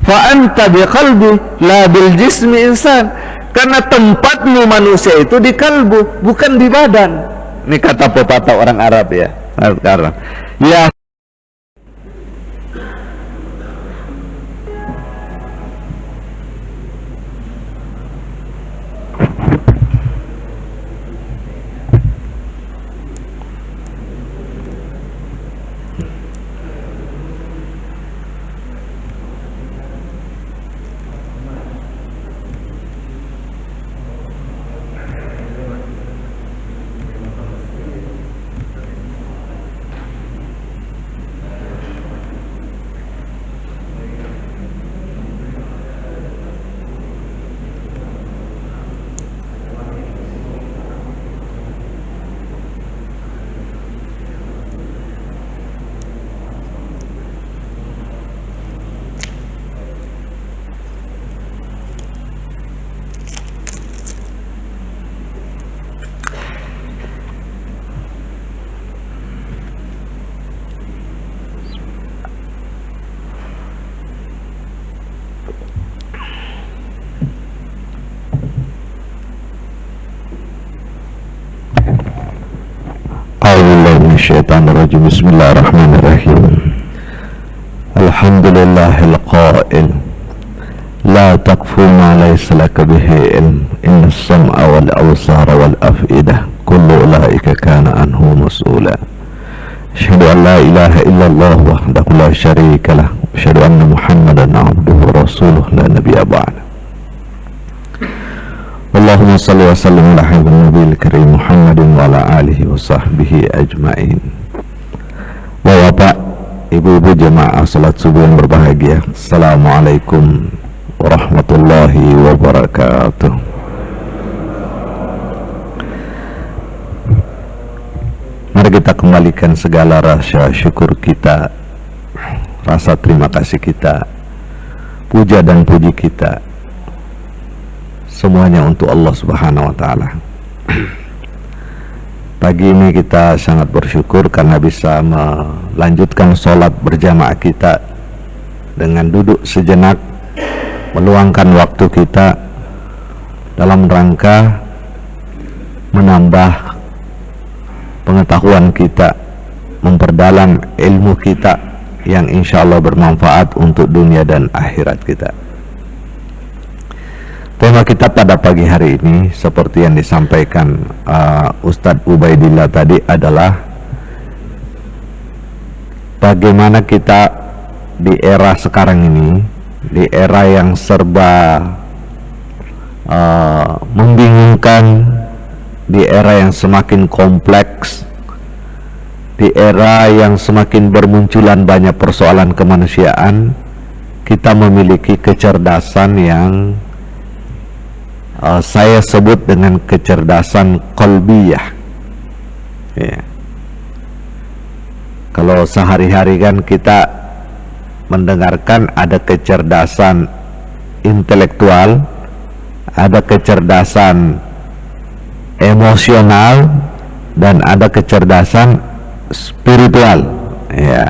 fa anta biqalbi la bil jismi insan. Karena tempatmu manusia itu di kalbu, bukan di badan. Ini kata pepatah orang Arab ya. Sekarang ya. Syaitanirrajim. Bismillahirrahmanirrahim. Alhamdulillahil qail la taqfu ma laysa laka bihi ilm innas sam'a wal absara wal af'idah kullu ulaika kana anhu mas'ula. Asyhadu an la ilaha illallah wahdahu la syarika lah wa asyhadu anna Muhammadan abduhu wa rasuluh la nabiyya ba'da. Allahumma salli wa sallim ala habibil nabiyil karim Muhammadin wa ala alihi wa sahbihi ajma'in. Bapak, ibu-ibu jemaah salat subuh yang berbahagia, assalamualaikum warahmatullahi wabarakatuh. Mari kita kembalikan segala rasa syukur kita, rasa terima kasih kita, puja dan puji kita, semuanya untuk Allah Subhanahu wa Ta'ala. Pagi ini kita sangat bersyukur karena bisa melanjutkan sholat berjamaah kita dengan duduk sejenak, meluangkan waktu kita dalam rangka menambah pengetahuan kita, memperdalam ilmu kita yang insya Allah bermanfaat untuk dunia dan akhirat kita. Tema kita pada pagi hari ini seperti yang disampaikan Ustadz Ubaidillah tadi adalah bagaimana kita di era sekarang ini, di era yang serba membingungkan, di era yang semakin kompleks, di era yang semakin bermunculan banyak persoalan kemanusiaan, kita memiliki kecerdasan yang saya sebut dengan kecerdasan qalbiyah ya. Kalau sehari-hari kan kita mendengarkan ada kecerdasan intelektual, ada kecerdasan emosional, dan ada kecerdasan spiritual ya.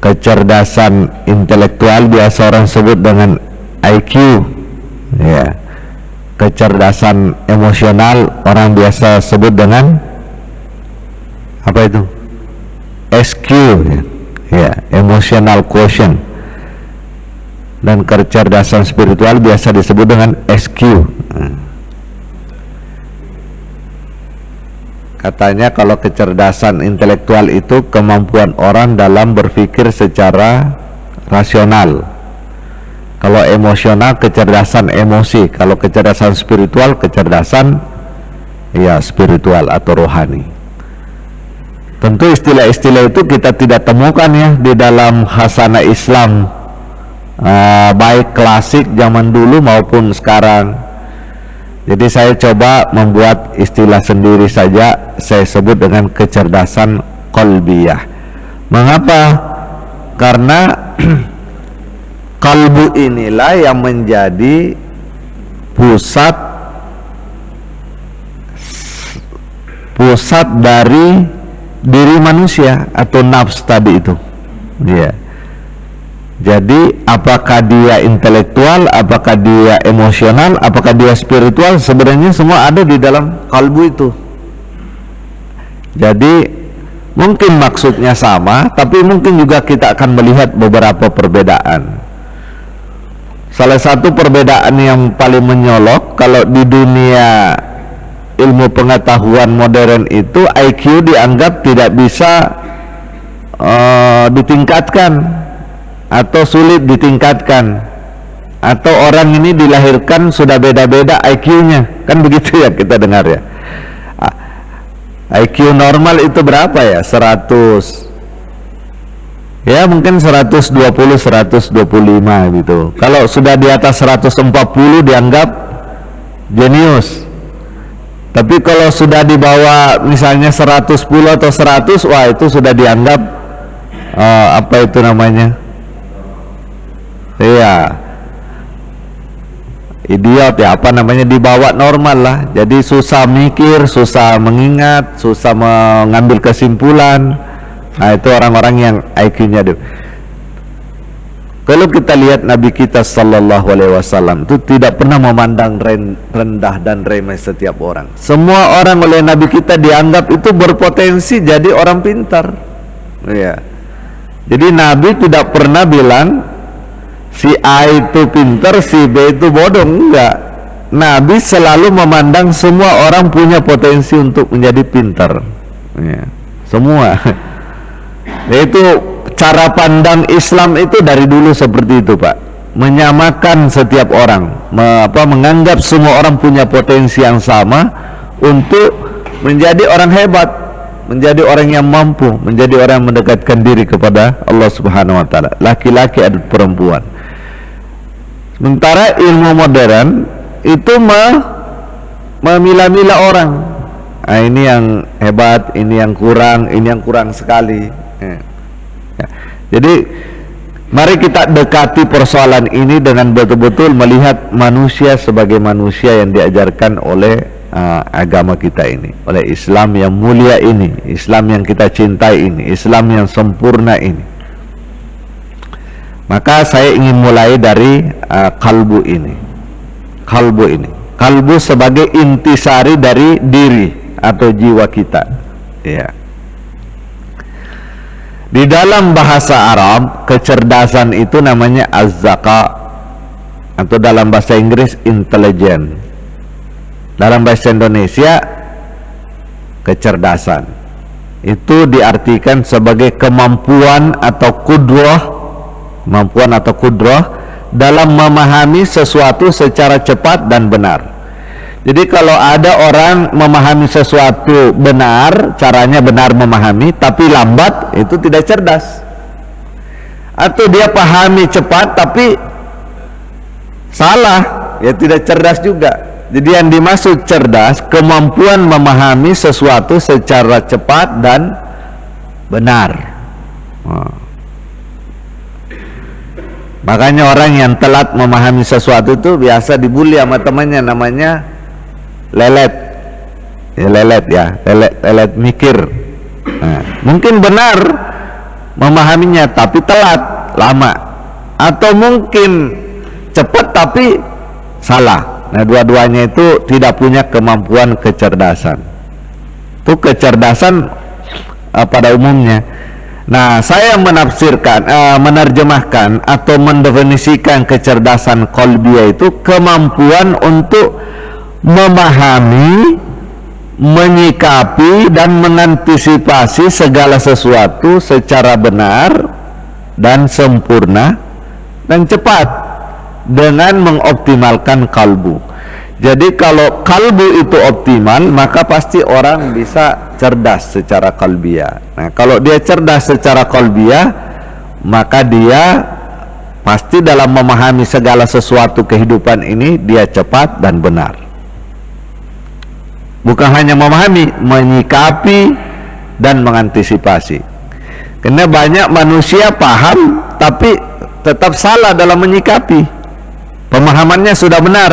Kecerdasan intelektual biasa orang sebut dengan IQ ya. Kecerdasan emosional orang biasa sebut dengan apa itu? SQ ya, emotional quotient. Dan kecerdasan spiritual biasa disebut dengan SQ. Katanya kalau kecerdasan intelektual itu kemampuan orang dalam berpikir secara rasional. Kalau emosional, kecerdasan emosi. Kalau kecerdasan spiritual, kecerdasan ya spiritual atau rohani. Tentu istilah-istilah itu kita tidak temukan ya di dalam khasanah Islam, baik klasik zaman dulu maupun sekarang. Jadi saya coba membuat istilah sendiri saja, saya sebut dengan kecerdasan qalbiyah. Mengapa? Karena kalbu inilah yang menjadi pusat dari diri manusia atau nafs tadi itu. Ya. Jadi apakah dia intelektual, apakah dia emosional, apakah dia spiritual, sebenarnya semua ada di dalam kalbu itu. Jadi mungkin maksudnya sama, tapi mungkin juga kita akan melihat beberapa perbedaan. Salah satu perbedaan yang paling menyolok, kalau di dunia ilmu pengetahuan modern itu IQ dianggap tidak bisa ditingkatkan atau sulit ditingkatkan, atau orang ini dilahirkan sudah beda-beda IQ-nya, kan begitu ya kita dengar ya. IQ normal itu berapa ya? 100 ya, mungkin 120, 125 gitu. Kalau sudah di atas 140 dianggap jenius. Tapi kalau sudah di bawah misalnya 110 atau 100, wah itu sudah dianggap apa itu namanya? Iya, idiot ya, apa namanya, di bawah normal lah. Jadi susah mikir, susah mengingat, susah mengambil kesimpulan. Nah itu orang-orang yang IQ-nya itu. Kalau kita lihat Nabi kita Sallallahu Alaihi Wasallam itu tidak pernah memandang rendah dan remeh setiap orang. Semua orang oleh Nabi kita dianggap itu berpotensi jadi orang pintar. Ya. Jadi Nabi tidak pernah bilang si A itu pintar, si B itu bodoh, enggak. Nabi selalu memandang semua orang punya potensi untuk menjadi pintar. Ya. Semua. Yaitu cara pandang Islam itu dari dulu seperti itu, Pak. Menyamakan setiap orang, menganggap semua orang punya potensi yang sama untuk menjadi orang hebat, menjadi orang yang mampu, menjadi orang yang mendekatkan diri kepada Allah Subhanahu wa taala, laki-laki dan perempuan. Sementara ilmu modern itu memilah-milah orang. Nah, ini yang hebat, ini yang kurang sekali. Ya. Jadi mari kita dekati persoalan ini dengan betul-betul melihat manusia sebagai manusia yang diajarkan oleh agama kita ini, oleh Islam yang mulia ini, Islam yang kita cintai ini, Islam yang sempurna ini. Maka saya ingin mulai dari kalbu ini. Kalbu sebagai intisari dari diri atau jiwa kita. Ya. Di dalam bahasa Arab, kecerdasan itu namanya az-zaka, atau dalam bahasa Inggris intelligent. Dalam bahasa Indonesia, kecerdasan itu diartikan sebagai kemampuan atau kudrah dalam memahami sesuatu secara cepat dan benar. Jadi kalau ada orang memahami sesuatu benar, caranya benar memahami, tapi lambat, itu tidak cerdas. Atau dia pahami cepat tapi salah, ya tidak cerdas juga. Jadi yang dimaksud cerdas, kemampuan memahami sesuatu secara cepat dan benar. Makanya orang yang telat memahami sesuatu itu biasa dibully sama temannya, namanya lelet mikir. Nah, mungkin benar memahaminya tapi telat, lama, atau mungkin cepat tapi salah. Nah, dua-duanya itu tidak punya kemampuan kecerdasan. Itu kecerdasan pada umumnya. Nah, saya menafsirkan, menerjemahkan atau mendefinisikan kecerdasan qalbiyah itu kemampuan untuk memahami, menyikapi dan mengantisipasi segala sesuatu secara benar dan sempurna dan cepat dengan mengoptimalkan kalbu. Jadi kalau kalbu itu optimal, maka pasti orang bisa cerdas secara qalbiyah. Nah, kalau dia cerdas secara qalbiyah, maka dia pasti dalam memahami segala sesuatu kehidupan ini dia cepat dan benar. Bukan hanya memahami, menyikapi dan mengantisipasi. Karena banyak manusia paham tapi tetap salah dalam menyikapi. Pemahamannya sudah benar,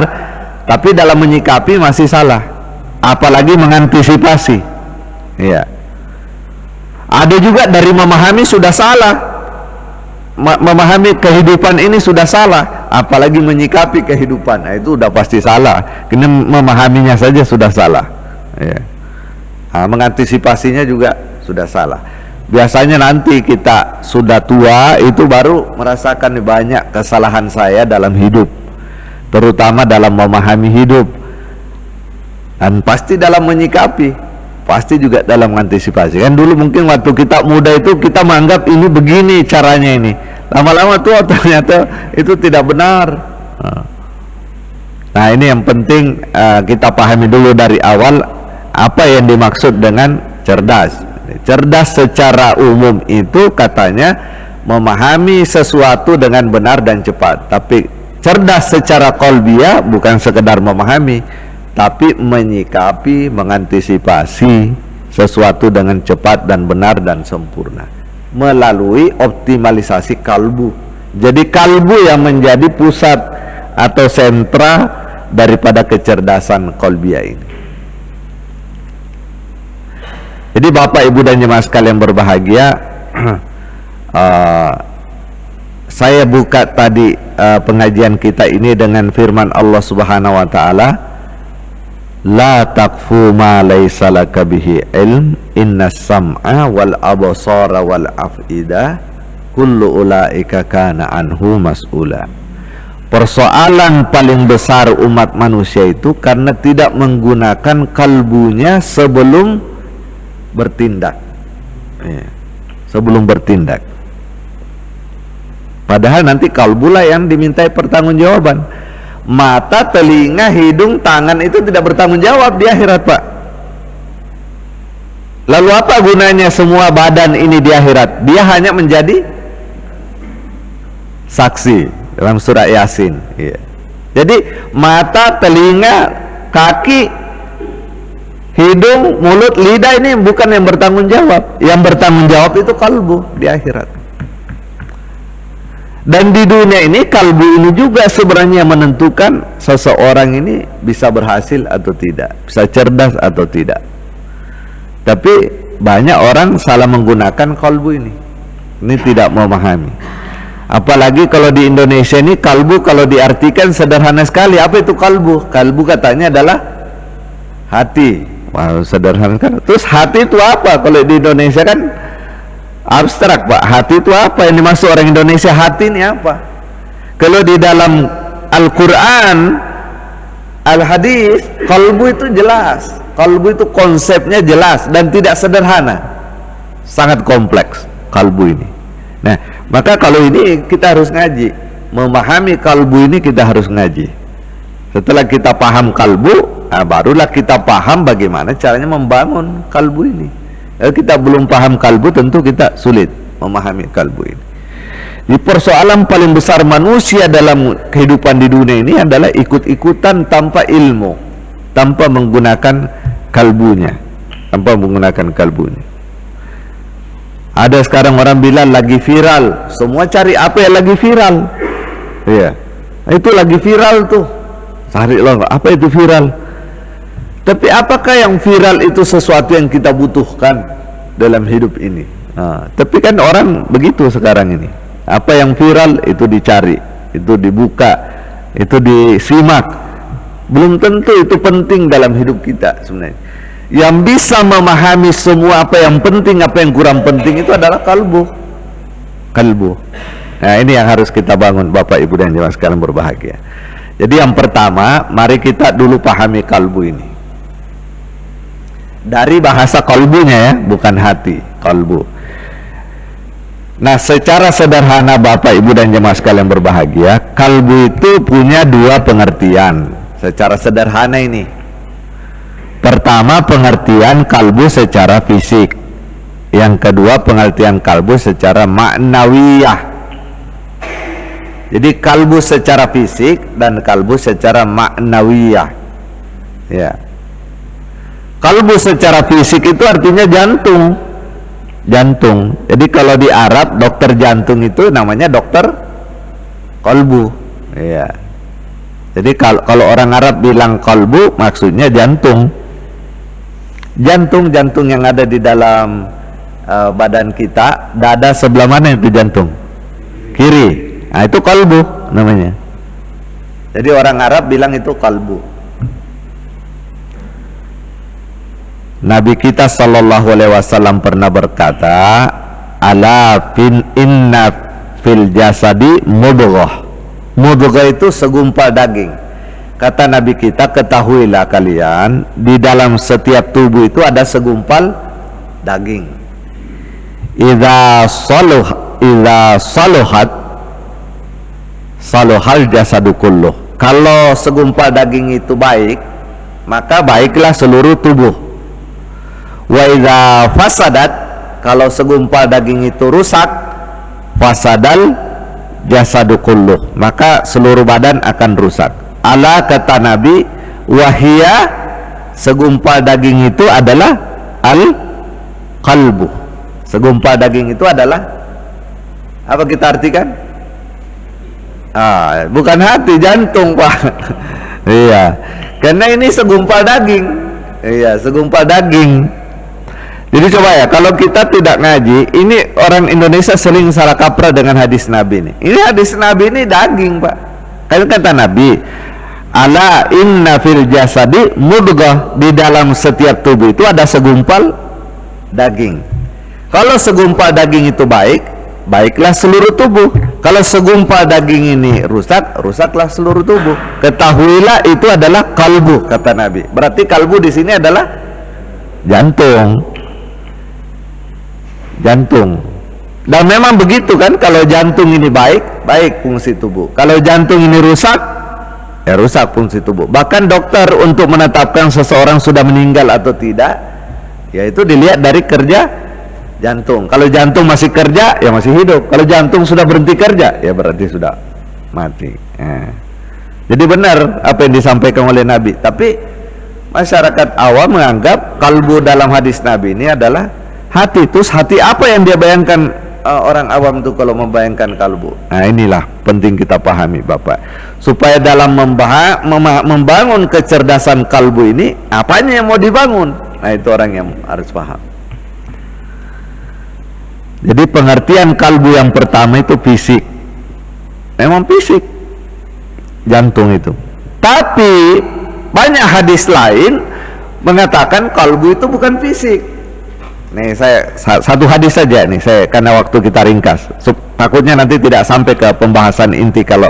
tapi dalam menyikapi masih salah. Apalagi mengantisipasi. Ya. Ada juga dari memahami sudah salah. memahami kehidupan ini sudah salah, apalagi menyikapi kehidupan, nah, itu udah pasti salah. Kini memahaminya saja sudah salah, ya. Nah, mengantisipasinya juga sudah salah. Biasanya nanti kita sudah tua itu baru merasakan banyak kesalahan saya dalam hidup, terutama dalam memahami hidup, dan pasti dalam menyikapi, pasti juga dalam mengantisipasi. Kan dulu mungkin waktu kita muda itu kita menganggap ini begini caranya ini, lama-lama tua ternyata itu tidak benar. Nah ini yang penting kita pahami dulu dari awal apa yang dimaksud dengan cerdas. Cerdas secara umum itu katanya memahami sesuatu dengan benar dan cepat, tapi cerdas secara qalbiyah bukan sekedar memahami, tapi menyikapi, mengantisipasi sesuatu dengan cepat dan benar dan sempurna melalui optimalisasi kalbu. Jadi kalbu yang menjadi pusat atau sentra daripada kecerdasan qalbiyah ini. Jadi Bapak Ibu dan jemaah sekalian berbahagia, saya buka tadi pengajian kita ini dengan firman Allah Subhanahu wa taala, la taqfu ma laysa laka bihi ilm innas sam'a wal absara wal af'idah kullu ulaika kana anhu mas'ula. Persoalan paling besar umat manusia itu karena tidak menggunakan kalbunya sebelum bertindak, ya, sebelum bertindak. Padahal nanti kalbulah yang dimintai pertanggungjawaban. Mata, telinga, hidung, tangan itu tidak bertanggung jawab di akhirat, Pak. Lalu apa gunanya semua badan ini di akhirat? Dia hanya menjadi saksi dalam surah Yasin, ya. Jadi mata, telinga, kaki, hidung, mulut, lidah ini bukan yang bertanggung jawab. Yang bertanggung jawab itu kalbu di akhirat. Dan di dunia ini kalbu ini juga sebenarnya menentukan seseorang ini bisa berhasil atau tidak, bisa cerdas atau tidak. Tapi banyak orang salah menggunakan kalbu ini. Ini tidak memahami. Apalagi kalau di Indonesia ini kalbu kalau diartikan sederhana sekali. Apa itu kalbu? Kalbu katanya adalah hati. Wah, sederhana kan. Terus hati itu apa? Kalau di Indonesia kan abstrak, Pak. Hati itu apa? Yang dimaksud orang Indonesia hati ini apa? Kalau di dalam Al-Quran, Al-Hadis, kalbu itu jelas. Kalbu itu konsepnya jelas dan tidak sederhana, sangat kompleks kalbu ini. Nah, maka kalau ini kita harus ngaji, memahami kalbu ini kita harus ngaji. Setelah kita paham kalbu, nah, barulah kita paham bagaimana caranya membangun kalbu ini. Kalau kita belum paham kalbu, tentu kita sulit memahami kalbu ini. Di persoalan paling besar manusia dalam kehidupan di dunia ini adalah ikut-ikutan tanpa ilmu, tanpa menggunakan kalbunya, tanpa menggunakan kalbunya. Ada sekarang orang bilang lagi viral, semua cari apa yang lagi viral. Iya, itu lagi viral tuh. Cari loh, apa itu viral? Tapi apakah yang viral itu sesuatu yang kita butuhkan dalam hidup ini? Nah, tapi kan orang begitu sekarang ini. Apa yang viral itu dicari, itu dibuka, itu disimak. Belum tentu itu penting dalam hidup kita sebenarnya. Yang bisa memahami semua apa yang penting, apa yang kurang penting itu adalah kalbu. Kalbu. Nah, ini yang harus kita bangun, Bapak Ibu dan jemaah sekalian berbahagia. Jadi yang pertama, mari kita dulu pahami kalbu ini. Dari bahasa kalbunya ya, bukan hati, kalbu. Nah, secara sederhana Bapak Ibu dan jemaah sekalian berbahagia, kalbu itu punya dua pengertian. Secara sederhana ini. Pertama, pengertian kalbu secara fisik. Yang kedua, pengertian kalbu secara maknawiyah. Jadi kalbu secara fisik dan kalbu secara maknawiyah. Ya. Kalbu secara fisik itu artinya jantung. Jantung. Jadi kalau di Arab dokter jantung itu namanya dokter kalbu. Ya. Jadi kalau orang Arab bilang kalbu maksudnya jantung. Jantung yang ada di dalam badan kita, dada sebelah mana itu jantung? kiri. Nah, itu qalbu namanya. Jadi orang Arab bilang itu qalbu. Nabi kita sallallahu alaihi wasallam pernah berkata, ala inna fil jasadi mudghah. Mudghah itu segumpal daging. Kata Nabi kita, ketahuilah kalian, di dalam setiap tubuh itu ada segumpal daging. Idza saluhat saluhal jasadu kulluh. Kalau segumpal daging itu baik, maka baiklah seluruh tubuh. Wa idza fasadat, kalau segumpal daging itu rusak, fasadal jasadu kulluh, maka seluruh badan akan rusak. Ala, kata Nabi, wahia, segumpal daging itu adalah al-qalbu. Segumpal daging itu adalah apa kita artikan? Bukan hati, jantung, Pak. Iya, karena ini segumpal daging. Iya, segumpal daging. Jadi coba ya, kalau kita tidak ngaji, ini orang Indonesia sering salah kaprah dengan hadis Nabi ini. Ini hadis Nabi ini daging, Pak. Kan kata Nabi, ala inna fil jasadi mudghah, di dalam setiap tubuh itu ada segumpal daging. Kalau segumpal daging itu baik, baiklah seluruh tubuh. Kalau segumpal daging ini rusak, rusaklah seluruh tubuh. Ketahuilah itu adalah kalbu, kata Nabi. Berarti kalbu di sini adalah jantung. Jantung. Dan memang begitu kan, kalau jantung ini baik, baik fungsi tubuh. Kalau jantung ini rusak, ya rusak fungsi tubuh. Bahkan dokter untuk menetapkan seseorang sudah meninggal atau tidak, yaitu dilihat dari kerja jantung. Kalau jantung masih kerja, ya masih hidup. Kalau jantung sudah berhenti kerja, ya berarti sudah mati. Jadi benar apa yang disampaikan oleh Nabi. Tapi masyarakat awam menganggap kalbu dalam hadis Nabi ini adalah hati. Terus hati apa yang dia bayangkan orang awam itu kalau membayangkan kalbu? Nah, inilah penting kita pahami, Bapak, supaya dalam membangun kecerdasan kalbu ini, apanya yang mau dibangun? Nah, itu orang yang harus paham. Jadi pengertian kalbu yang pertama itu fisik. Memang fisik, jantung itu. Tapi banyak hadis lain mengatakan kalbu itu bukan fisik. Nih saya satu hadis saja nih, saya karena waktu kita ringkas. Takutnya nanti tidak sampai ke pembahasan inti kalau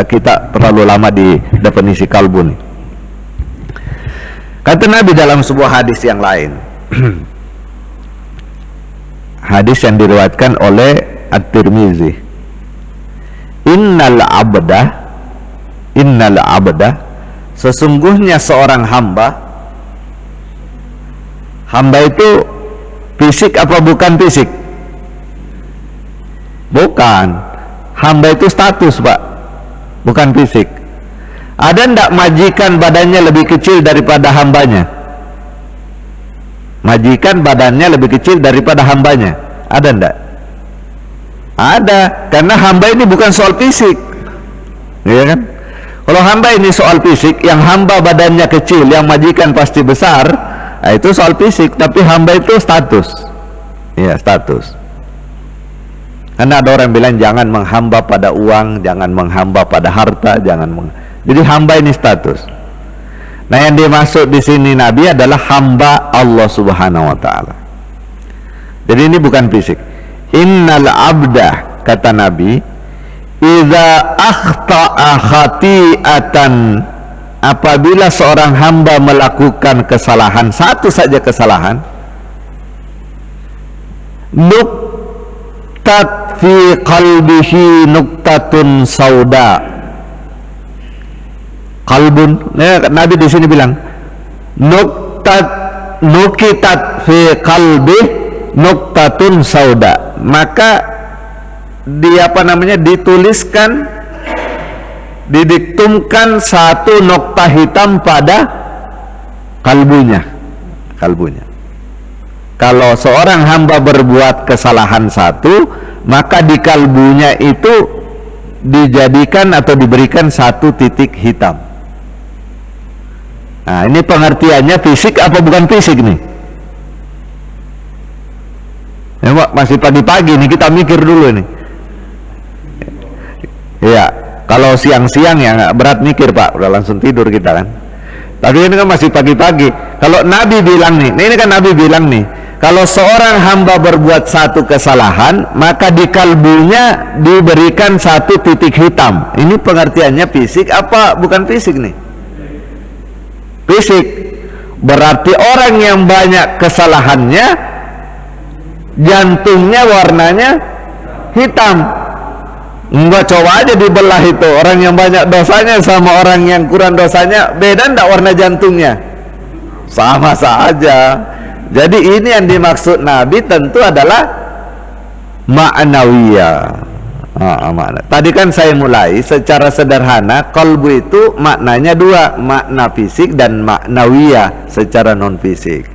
kita terlalu lama di definisi kalbu nih. Kata Nabi dalam sebuah hadis yang lain. Hadis yang diriwayatkan oleh At-Tirmizi. Innal abda, sesungguhnya seorang hamba itu fisik apa bukan fisik? Bukan. Hamba itu status, Pak, bukan fisik. Ada ndak majikan badannya lebih kecil daripada hambanya? Majikan badannya lebih kecil daripada hambanya, ada ndak? Ada, karena hamba ini bukan soal fisik, ya kan? Kalau hamba ini soal fisik, yang hamba badannya kecil, yang majikan pasti besar, nah itu soal fisik. Tapi hamba itu status, ya status. Karena ada orang bilang jangan menghamba pada uang, jangan menghamba pada harta, jadi hamba ini status. Nah, yang dimaksud di sini Nabi adalah hamba Allah Subhanahu wa taala. Jadi ini bukan fisik. Innal abda, kata Nabi, idza akhta'a khati'atan, apabila seorang hamba melakukan kesalahan, satu saja kesalahan, nuktat fi qalbihi nuktatun sauda. Kalbun, Nabi di sini bilang nukitat fi qalbi nuktatun sauda, maka dituliskan, didiktumkan satu nokta hitam pada kalbunya. Kalau seorang hamba berbuat kesalahan satu, maka di kalbunya itu dijadikan atau diberikan satu titik hitam. Nah, ini pengertiannya fisik apa bukan fisik nih? Ya, masih pagi-pagi nih, kita mikir dulu nih. Iya, kalau siang-siang ya nggak berat mikir Pak, udah langsung tidur kita kan. Tapi ini kan masih pagi-pagi. Kalau Nabi bilang nih, ini kan Nabi bilang nih, kalau seorang hamba berbuat satu kesalahan, maka di kalbunya diberikan satu titik hitam. Ini pengertiannya fisik apa bukan fisik nih? Fisik. Berarti orang yang banyak kesalahannya, jantungnya warnanya hitam. Enggak, coba aja dibelah itu, orang yang banyak dosanya sama orang yang kurang dosanya, beda enggak warna jantungnya? Sama saja. Jadi ini yang dimaksud Nabi tentu adalah ma'nawiyah. Makna. Tadi kan saya mulai secara sederhana, qalbu itu maknanya dua, makna fisik dan maknawiyah secara non fisik.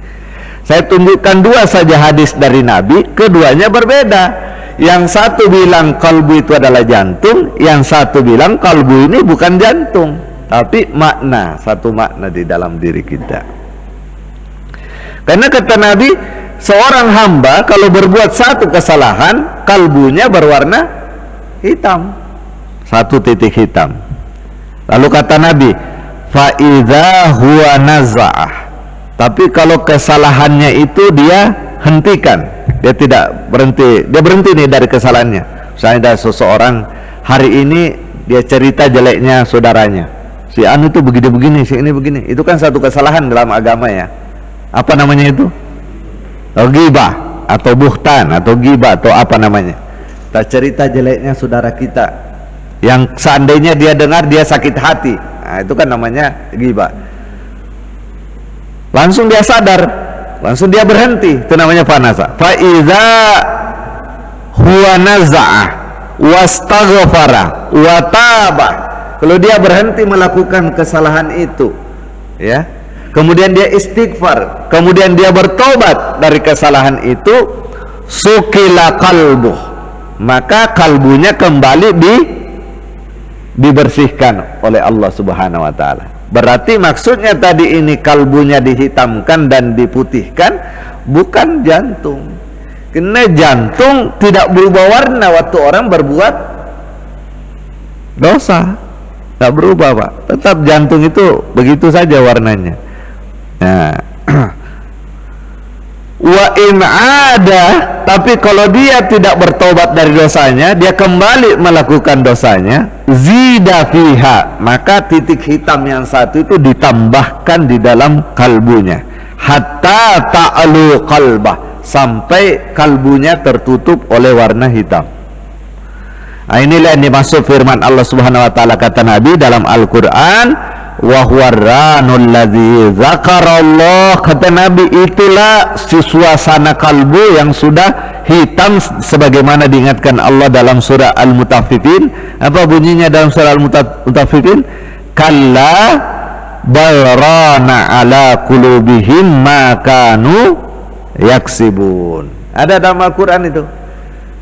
Saya tunjukkan dua saja hadis dari Nabi, keduanya berbeda. Yang satu bilang kalbu itu adalah jantung, yang satu bilang kalbu ini bukan jantung, tapi makna, satu makna di dalam diri kita. Karena kata Nabi, seorang hamba kalau berbuat satu kesalahan, kalbunya berwarna hitam, satu titik hitam. Lalu kata Nabi, fa idza huwa naza'ah, tapi kalau kesalahannya itu dia hentikan, dia tidak berhenti, dia berhenti nih dari kesalahannya. Misalnya ada seseorang hari ini dia cerita jeleknya saudaranya, si anu itu begini-begini, si ini begini. Itu kan satu kesalahan dalam agama ya. Apa namanya itu? Ghibah atau buhtan atau ghibah atau apa namanya? Kita cerita jeleknya saudara kita, yang seandainya dia dengar dia sakit hati. Nah, itu kan namanya ghibah. Langsung dia sadar, langsung dia berhenti, itu namanya fanasa. Fa idza huwa naza'ah wastaghfara wa taba, kalau dia berhenti melakukan kesalahan itu ya, kemudian dia istighfar, kemudian dia bertobat dari kesalahan itu, sukila qalbuh, maka kalbunya kembali dibersihkan oleh Allah Subhanahu wa taala. Berarti maksudnya tadi ini kalbunya dihitamkan dan diputihkan, bukan jantung. Karena jantung tidak berubah warna waktu orang berbuat dosa, tidak berubah Pak, tetap jantung itu begitu saja warnanya. Nah, wa in ada, tapi kalau dia tidak bertobat dari dosanya, dia kembali melakukan dosanya, zida fiha, maka titik hitam yang satu itu ditambahkan di dalam kalbunya, hatta ta'alu qalbah, sampai kalbunya tertutup oleh warna hitam. Nah, inilah yang dimaksud firman Allah Subhanahu wa taala, kata Nabi dalam Al-Qur'an, wa huwa ranul ladzi zakarallah, kata Nabi, itulah si suasana kalbu yang sudah hitam sebagaimana diingatkan Allah dalam surah Al-Mutaffifin. Apa bunyinya dalam surah Al-Mutaffifin? Kalla bal rana ala qulubihim ma kanu yaksibun. Ada dalam Al-Quran itu.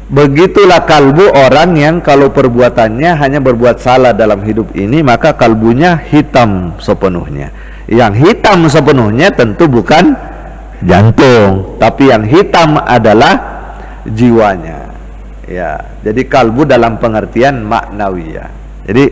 Begitulah kalbu orang yang kalau perbuatannya hanya berbuat salah dalam hidup ini, maka kalbunya hitam sepenuhnya. Yang hitam sepenuhnya tentu bukan jantung, tapi yang hitam adalah jiwanya. Ya, jadi kalbu dalam pengertian maknawiyah. Jadi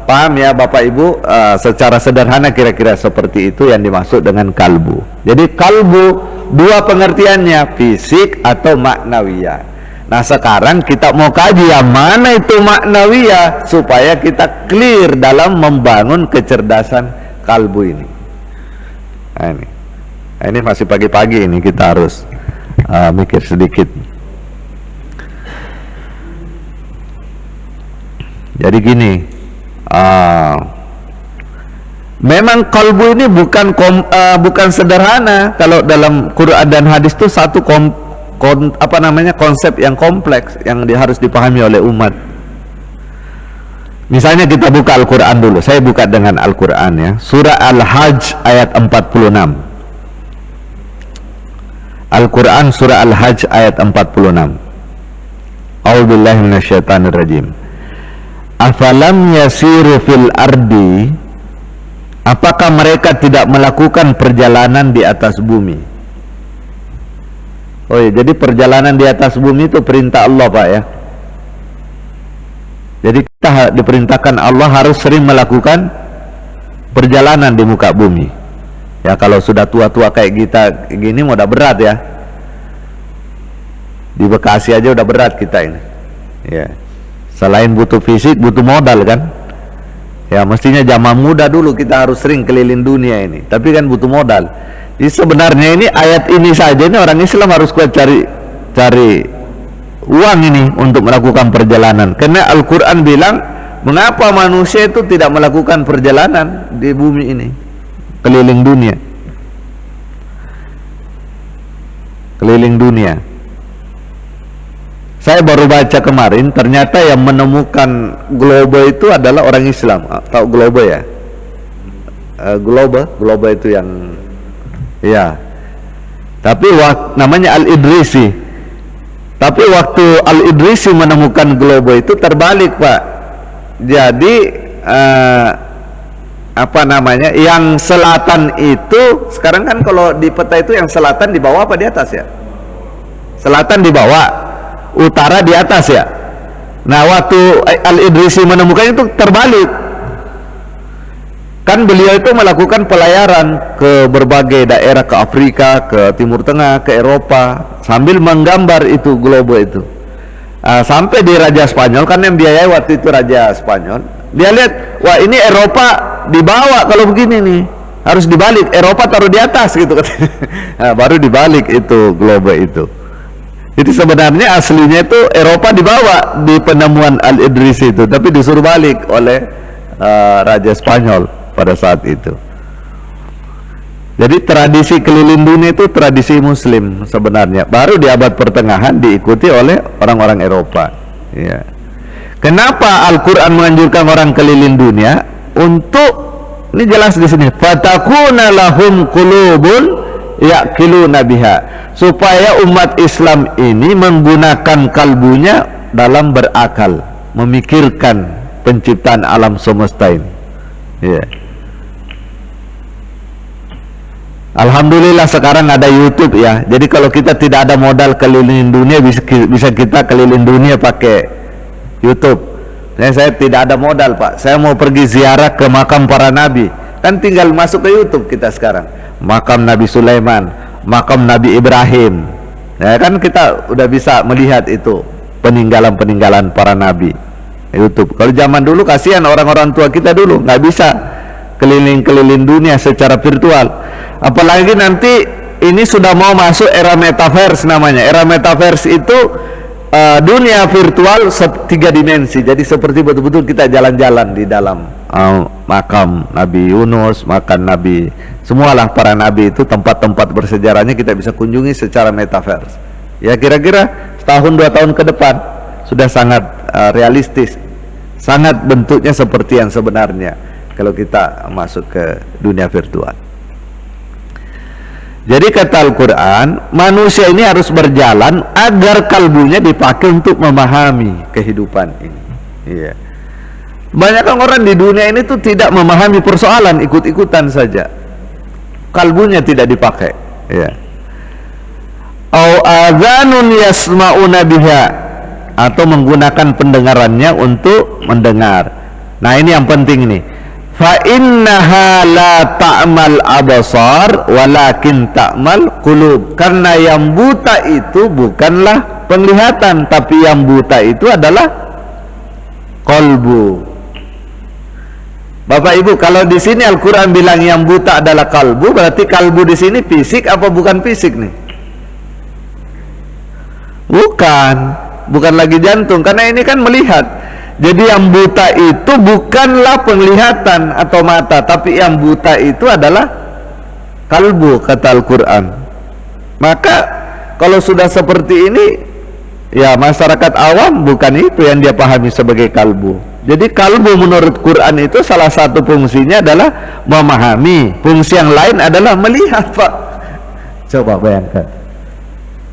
paham ya Bapak Ibu, secara sederhana kira-kira seperti itu yang dimaksud dengan kalbu. Jadi kalbu dua pengertiannya, fisik atau maknawiyah. Nah sekarang kita mau kaji yang mana itu maknawiyah, supaya kita clear dalam membangun kecerdasan kalbu ini. Nah, ini masih pagi-pagi ini, kita harus mikir sedikit. Jadi gini, memang kalbu ini bukan sederhana. Kalau dalam Quran dan hadis itu satu konsep yang kompleks yang harus dipahami oleh umat. Misalnya kita buka Al-Quran dulu. Saya buka dengan Al-Quran ya, surah Al-Hajj ayat 46. Al-Quran surah Al-Hajj ayat 46. A'udzubillahi minasyaitonirrajim. Afalam yasiru fil ardi, apakah mereka tidak melakukan perjalanan di atas bumi? Oh iya, jadi perjalanan di atas bumi itu perintah Allah Pak ya. Jadi kita diperintahkan Allah harus sering melakukan perjalanan di muka bumi. Ya kalau sudah tua-tua kayak kita gini udah berat ya. Di Bekasi aja udah berat kita ini. Ya. Selain butuh fisik, butuh modal kan. Ya mestinya zaman muda dulu kita harus sering keliling dunia ini. Tapi kan butuh modal. Jadi sebenarnya ini ayat ini saja ini orang Islam harus kuat cari uang ini untuk melakukan perjalanan. Karena Al-Quran bilang, mengapa manusia itu tidak melakukan perjalanan di bumi ini, keliling dunia, keliling dunia. Saya baru baca kemarin, ternyata yang menemukan globe itu adalah orang Islam. Tahu globe ya? Globe itu yang, ya. Tapi namanya Al-Idrisi. Tapi waktu Al-Idrisi menemukan globe itu terbalik, Pak. Jadi apa namanya? Yang selatan itu sekarang kan kalau di peta itu yang selatan di bawah apa di atas ya? Selatan di bawah, utara di atas ya. Nah, waktu Al-Idrisi menemukan itu terbalik. Kan beliau itu melakukan pelayaran ke berbagai daerah, ke Afrika, ke Timur Tengah, ke Eropa, sambil menggambar itu globe itu. Sampai di Raja Spanyol, kan yang biayai waktu itu Raja Spanyol. Dia lihat, wah ini Eropa di bawah kalau begini nih, harus dibalik. Eropa taruh di atas gitu katanya. Nah, baru dibalik itu globe itu. Jadi sebenarnya aslinya itu Eropa di bawah di penemuan Al-Idrisi itu, tapi disuruh balik oleh Raja Spanyol pada saat itu. Jadi tradisi keliling dunia itu tradisi Muslim sebenarnya. Baru di abad pertengahan diikuti oleh orang-orang Eropa. Ya. Kenapa Al-Quran menganjurkan orang keliling dunia? Untuk, ini jelas di sini, fatakuna lahum qulubun ya'qiluna biha, supaya umat Islam ini menggunakan kalbunya dalam berakal, memikirkan penciptaan alam semesta ini. Ya. Alhamdulillah sekarang ada YouTube ya. Jadi kalau kita tidak ada modal keliling dunia, bisa kita keliling dunia pakai YouTube. Saya tidak ada modal, Pak. Saya mau pergi ziarah ke makam para nabi, kan tinggal masuk ke YouTube kita sekarang. Makam Nabi Sulaiman, makam Nabi Ibrahim. Ya kan kita udah bisa melihat itu peninggalan-peninggalan para nabi. YouTube. Kalau zaman dulu kasihan orang-orang tua kita dulu nggak bisa keliling-keliling dunia secara virtual. Apalagi nanti ini sudah mau masuk era metaverse namanya. Era metaverse itu dunia virtual 3 dimensi. Jadi seperti betul-betul kita jalan-jalan di dalam makam Nabi Yunus, makam Nabi, semualah para nabi itu, tempat-tempat bersejarahnya kita bisa kunjungi secara metaverse. Ya kira-kira setahun 2 tahun ke depan sudah sangat realistis, sangat bentuknya seperti yang sebenarnya kalau kita masuk ke dunia virtual. Jadi kata Al-Quran, manusia ini harus berjalan agar kalbunya dipakai untuk memahami kehidupan ini. Iya. Banyak orang di dunia ini tuh tidak memahami persoalan, ikut-ikutan saja. Kalbunya tidak dipakai. Iya. Au adzanun yasma'una biha, atau menggunakan pendengarannya untuk mendengar. Nah ini yang penting nih. Fa innaha la ta'mal absar walakin ta'mal qulub. Karena yang buta itu bukanlah penglihatan, tapi yang buta itu adalah qalbu. Bapak Ibu, kalau di sini Al-Qur'an bilang yang buta adalah kalbu, berarti kalbu di sini fisik apa bukan fisik nih? Bukan lagi jantung, karena ini kan melihat. Jadi yang buta itu bukanlah penglihatan atau mata, tapi yang buta itu adalah kalbu, kata Al-Quran. Maka kalau sudah seperti ini, ya masyarakat awam bukan itu yang dia pahami sebagai kalbu. Jadi kalbu menurut Quran itu salah satu fungsinya adalah memahami. Fungsi yang lain adalah melihat, Pak. Coba bayangkan,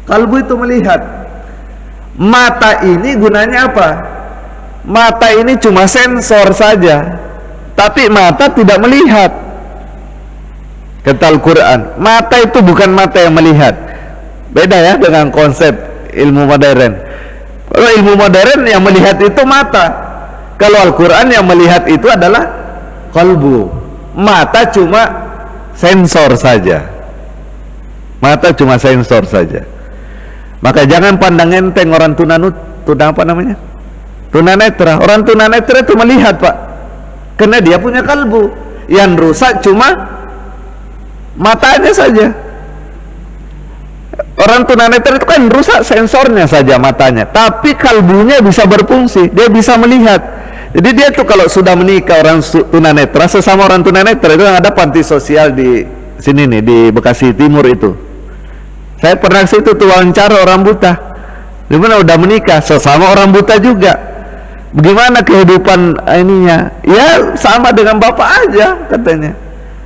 kalbu itu melihat. Mata ini gunanya apa? Mata ini cuma sensor saja, tapi mata tidak melihat. Kata Al-Quran, mata itu bukan mata yang melihat. Beda ya dengan konsep ilmu modern. Kalau ilmu modern yang melihat itu mata, Kalau Al-Quran yang melihat itu adalah qalbu. Mata cuma sensor saja. Mata cuma sensor saja. Maka jangan pandang enteng orang tunanetra. Orang tunanetra itu melihat, Pak, karena dia punya kalbu. Yang rusak cuma matanya saja. Orang tunanetra itu kan rusak sensornya saja, matanya, tapi kalbunya bisa berfungsi, dia bisa melihat. Jadi dia tuh kalau sudah menikah orang tunanetra, sesama orang tunanetra itu ada panti sosial di sini nih, di Bekasi Timur itu. Saya pernah ke situ tuh wawancara orang buta. Dimana udah menikah sesama orang buta juga. Bagaimana kehidupan ininya? Ya sama dengan bapak aja katanya.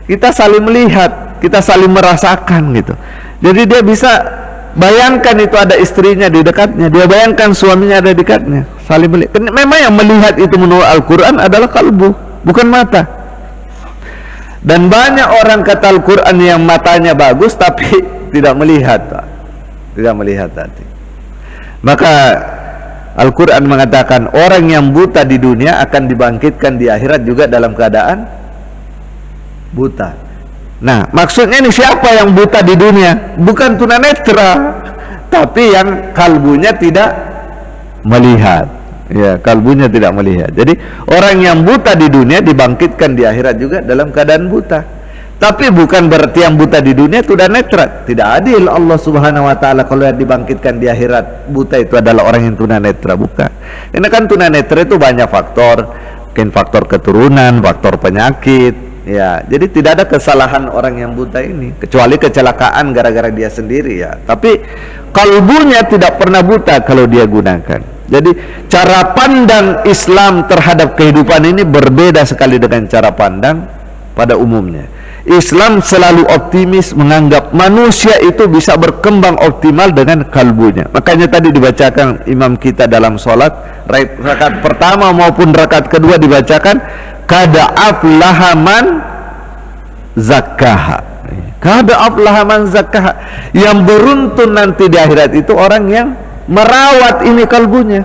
Kita saling melihat, kita saling merasakan gitu. Jadi dia bisa bayangkan itu ada istrinya di dekatnya, dia bayangkan suaminya ada di dekatnya, saling melihat. Memang yang melihat itu menurut Al-Quran adalah kalbu, bukan mata. Dan banyak orang kata Al-Quran yang matanya bagus tapi tidak melihat, Pak. Tidak melihat hati. Maka Al-Quran mengatakan orang yang buta di dunia akan dibangkitkan di akhirat juga dalam keadaan buta. Nah, maksudnya ini siapa yang buta di dunia? Bukan tunanetra, tapi yang kalbunya tidak melihat. Ya, kalbunya tidak melihat. Jadi orang yang buta di dunia dibangkitkan di akhirat juga dalam keadaan buta. Tapi bukan berarti yang buta di dunia tunanetra. Tidak adil Allah Subhanahu wa taala kalau yang dibangkitkan di akhirat buta itu adalah orang yang tunanetra, bukan. Ini kan tunanetra itu banyak faktor, mungkin faktor keturunan, faktor penyakit, ya. Jadi tidak ada kesalahan orang yang buta ini kecuali kecelakaan gara-gara dia sendiri, ya. Tapi kalbunya tidak pernah buta kalau dia gunakan. Jadi cara pandang Islam terhadap kehidupan ini berbeda sekali dengan cara pandang pada umumnya. Islam selalu optimis, menganggap manusia itu bisa berkembang optimal dengan kalbunya. Makanya tadi dibacakan imam kita dalam sholat, rakaat pertama maupun rakaat kedua dibacakan kada aflaha man zakkaha. Kada aflaha man zakkaha. Yang beruntun nanti di akhirat itu orang yang merawat ini kalbunya.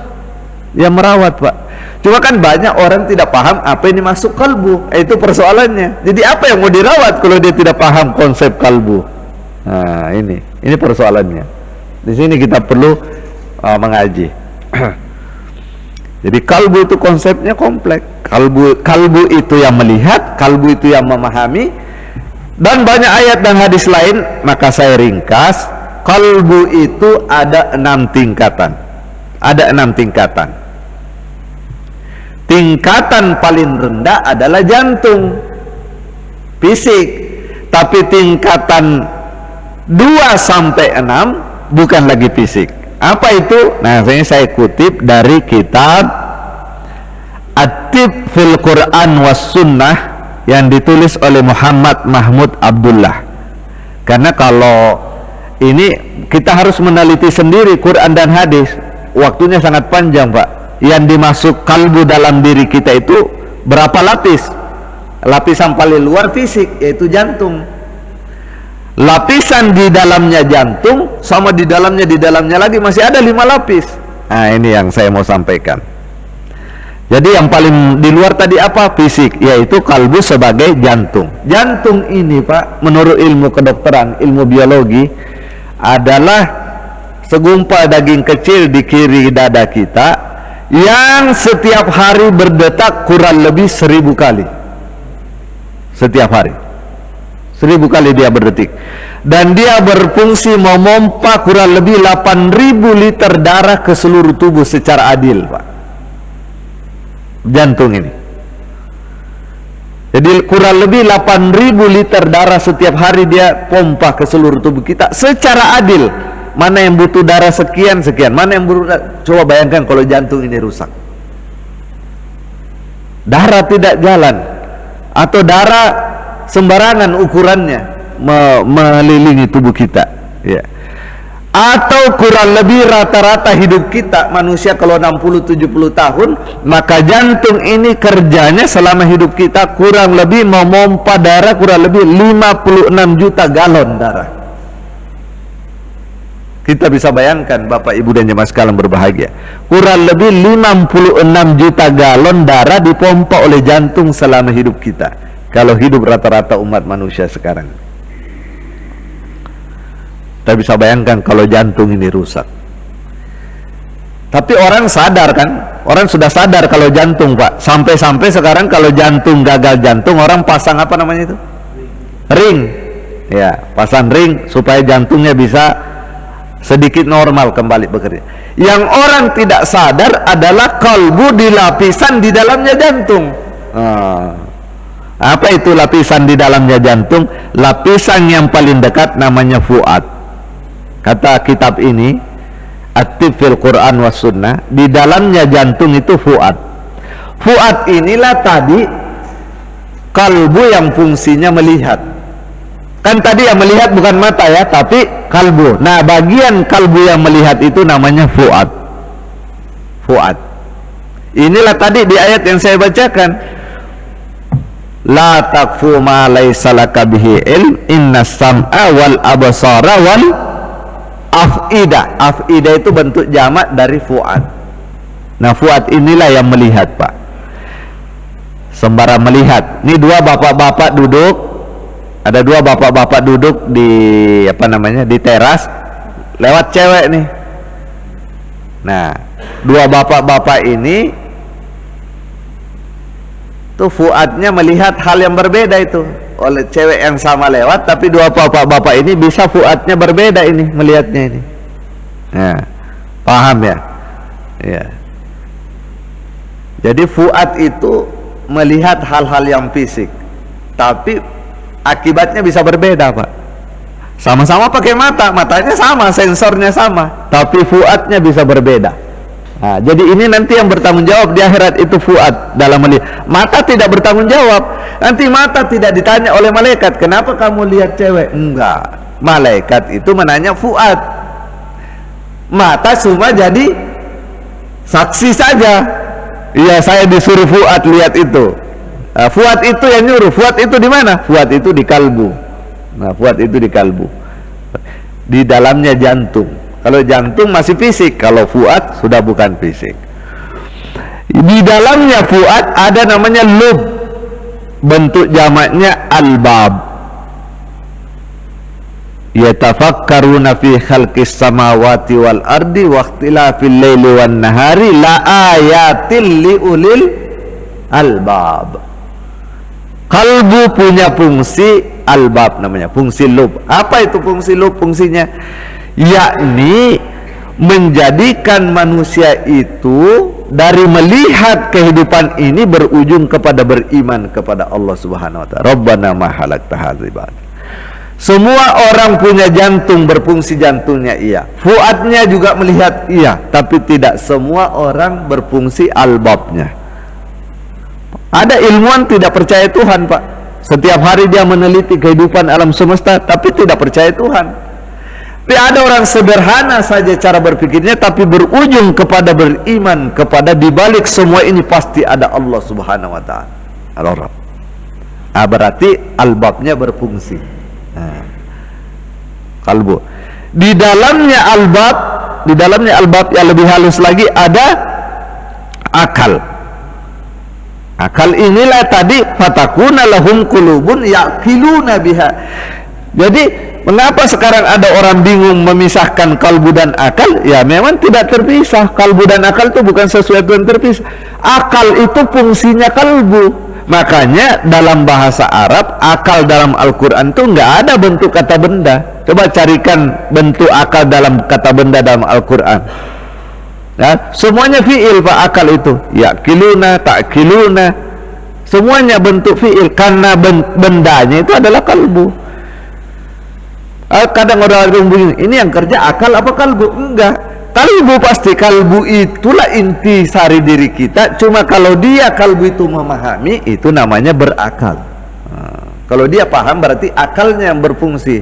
Yang merawat, Pak. Cuma kan banyak orang tidak paham apa ini masuk kalbu, itu persoalannya. Jadi apa yang mau dirawat kalau dia tidak paham konsep kalbu? Nah, ini persoalannya. Di sini kita perlu mengaji. Jadi kalbu itu konsepnya kompleks. Kalbu itu yang melihat, kalbu itu yang memahami, dan banyak ayat dan hadis lain. Maka saya ringkas, kalbu itu ada 6 tingkatan. Ada 6 tingkatan. Tingkatan paling rendah adalah jantung, fisik. Tapi tingkatan 2 sampai 6 bukan lagi fisik. Apa itu? Nah, ini saya kutip dari kitab At-Tib fil Quran was Sunnah yang ditulis oleh Muhammad Mahmud Abdullah. Karena kalau ini kita harus meneliti sendiri Quran dan hadis, waktunya sangat panjang, Pak. Yang dimasuk kalbu dalam diri kita itu berapa lapis? Lapisan paling luar fisik, yaitu jantung. Lapisan di dalamnya jantung sama di dalamnya lagi masih ada 5 lapis. Nah, ini yang saya mau sampaikan. Jadi yang paling di luar tadi apa? Fisik, yaitu kalbu sebagai jantung. Jantung ini, Pak, menurut ilmu kedokteran, ilmu biologi, adalah segumpal daging kecil di kiri dada kita yang setiap hari berdetak kurang lebih 1000 kali. Setiap hari 1000 kali dia berdetik. Dan dia berfungsi memompa kurang lebih 8000 liter darah ke seluruh tubuh secara adil, Pak. Jantung ini. Jadi kurang lebih 8000 liter darah setiap hari dia pompa ke seluruh tubuh kita secara adil. Mana yang butuh darah sekian, mana yang butuh. Coba bayangkan kalau jantung ini rusak, darah tidak jalan, atau darah sembarangan ukurannya melilingi tubuh kita, ya. Atau kurang lebih rata-rata hidup kita manusia kalau 60-70 tahun, maka jantung ini kerjanya selama hidup kita kurang lebih memompa darah kurang lebih 56 juta galon darah. Kita bisa bayangkan Bapak Ibu dan jemaah sekalian berbahagia, kurang lebih 56 juta galon darah dipompa oleh jantung selama hidup kita. Kalau hidup rata-rata umat manusia sekarang, kita bisa bayangkan kalau jantung ini rusak. Tapi orang sadar kan, orang sudah sadar kalau jantung, Pak. Sampai-sampai sekarang kalau jantung gagal jantung, orang pasang apa namanya itu? Ring. Ya, pasang ring supaya jantungnya bisa sedikit normal kembali bekerja. Yang orang tidak sadar adalah kalbu di lapisan di dalamnya jantung. Apa itu lapisan di dalamnya jantung? Lapisan yang paling dekat namanya fuad. Kata kitab ini, At-Tib fil Quran was Sunnah, di dalamnya jantung itu fuad. Fuad inilah tadi kalbu yang fungsinya melihat. Kan tadi yang melihat bukan mata ya, tapi kalbu. Nah, bagian kalbu yang melihat itu namanya fuad. Fuad. Inilah tadi di ayat yang saya bacakan. La taqfu ma laysa laka bihi ilm, innas sam'a wal absara wal af'ida. Af'ida itu bentuk jamak dari fuad. Nah, fuad inilah yang melihat, Pak. Sembara melihat. Ini dua bapak-bapak duduk. Ada dua bapak-bapak duduk di apa namanya, di teras, lewat cewek nih. Nah, dua bapak-bapak ini tuh fuadnya melihat hal yang berbeda itu. Oleh cewek yang sama lewat, tapi dua bapak-bapak ini bisa fuadnya berbeda ini melihatnya ini. Nah, paham ya? Ya. Jadi fuad itu melihat hal-hal yang fisik, tapi akibatnya bisa berbeda, Pak. Sama-sama pakai mata, matanya sama, sensornya sama, tapi fuadnya bisa berbeda. Nah, jadi ini nanti yang bertanggung jawab di akhirat itu fuad dalam melihat. Mata tidak bertanggung jawab. Nanti mata tidak ditanya oleh malaikat, kenapa kamu lihat cewek? Enggak. Malaikat itu menanya fuad. Mata cuma jadi saksi saja. Iya, saya disuruh fuad lihat itu. Nah, fuad itu yang nyuruh. Fuad itu di mana? Fuad itu di kalbu. Nah, fuad itu di kalbu. Di dalamnya jantung. Kalau jantung masih fisik, kalau fuad sudah bukan fisik. Di dalamnya fuad ada namanya lub. Bentuk jamaknya albab. Yatafakkaruna fi khalqis samawati wal ardi wa ikhtilafil laili wan nahari la ayatil liulil albab. Kalbu punya fungsi albab namanya, fungsi lub. Apa itu fungsi lub? Fungsinya yakni menjadikan manusia itu dari melihat kehidupan ini berujung kepada beriman kepada Allah Subhanahu wa taala. Rabbana ma halaqta hadza batil. Semua orang punya jantung, berfungsi jantungnya iya. Fuadnya juga melihat iya, tapi tidak semua orang berfungsi albabnya. Ada ilmuwan tidak percaya Tuhan, Pak. Setiap hari dia meneliti kehidupan alam semesta, tapi tidak percaya Tuhan. Tapi ada orang sederhana saja cara berpikirnya, tapi berujung kepada beriman kepada dibalik semua ini pasti ada Allah Subhanahu wa taala. Al-Rabb. Nah, berarti albabnya berfungsi. Nah, kalbu. Di dalamnya albab yang lebih halus lagi ada akal. Akal inilah tadi fatakuna lahum qulubun yaqiluna biha. Jadi mengapa sekarang ada orang bingung memisahkan kalbu dan akal? Ya memang tidak terpisah. Kalbu dan akal itu bukan sesuatu yang terpisah. Akal itu fungsinya kalbu. Makanya dalam bahasa Arab, akal dalam Al-Quran itu nggak ada bentuk kata benda. Coba carikan bentuk akal dalam kata benda dalam Al-Quran. Ya, semuanya fi'il, Pak, akal itu. Yaqiluna, ta'qiluna, semuanya bentuk fi'il karena bendanya itu adalah kalbu. Kadang orang bingung, ini yang kerja akal apa kalbu? Enggak, kalbu pasti. Kalbu itulah inti sari diri kita. Cuma kalau dia kalbu itu memahami, itu namanya berakal. Kalau dia paham berarti akalnya yang berfungsi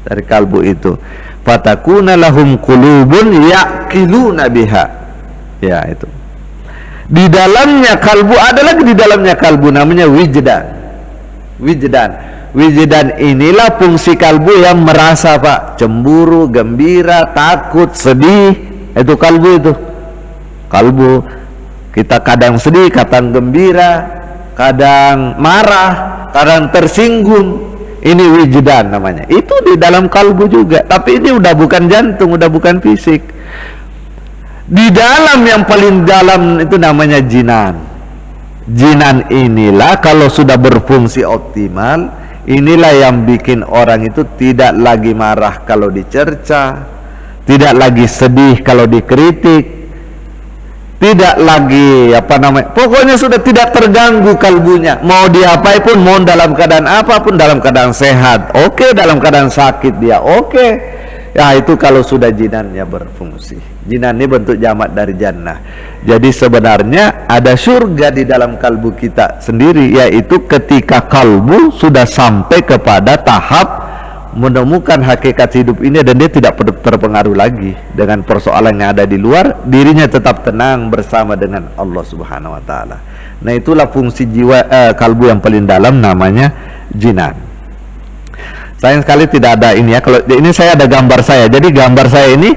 dari kalbu itu. Fatakuna lahum qulubun yaqiluna biha. Ya, itu. Di dalamnya kalbu, ada lagi di dalamnya kalbu namanya wijdan. Wijdan. Wijdan inilah fungsi kalbu yang merasa, Pak. Cemburu, gembira, takut, sedih, itu kalbu itu. Kalbu. Kita kadang sedih, kadang gembira, kadang marah, kadang tersinggung. Ini wijdan namanya. Itu di dalam kalbu juga. Tapi ini udah bukan jantung, udah bukan fisik. Di dalam yang paling dalam itu namanya jinan. Jinan inilah kalau sudah berfungsi optimal, inilah yang bikin orang itu tidak lagi marah kalau dicerca, tidak lagi sedih kalau dikritik, tidak lagi pokoknya sudah tidak terganggu kalbunya. Mau diapain pun, mau dalam keadaan apapun, dalam keadaan sehat oke, dalam keadaan sakit dia oke. Ya itu kalau sudah jinannya berfungsi. Jinan ini bentuk jamak dari jannah. Jadi sebenarnya ada surga di dalam kalbu kita sendiri, yaitu ketika kalbu sudah sampai kepada tahap menemukan hakikat hidup ini dan dia tidak terpengaruh lagi dengan persoalan yang ada di luar, dirinya tetap tenang bersama dengan Allah Subhanahu wa taala. Nah, itulah fungsi jiwa kalbu yang paling dalam, namanya jinan. Sayang sekali tidak ada ini ya. Kalau ini saya ada gambar saya. Jadi gambar saya ini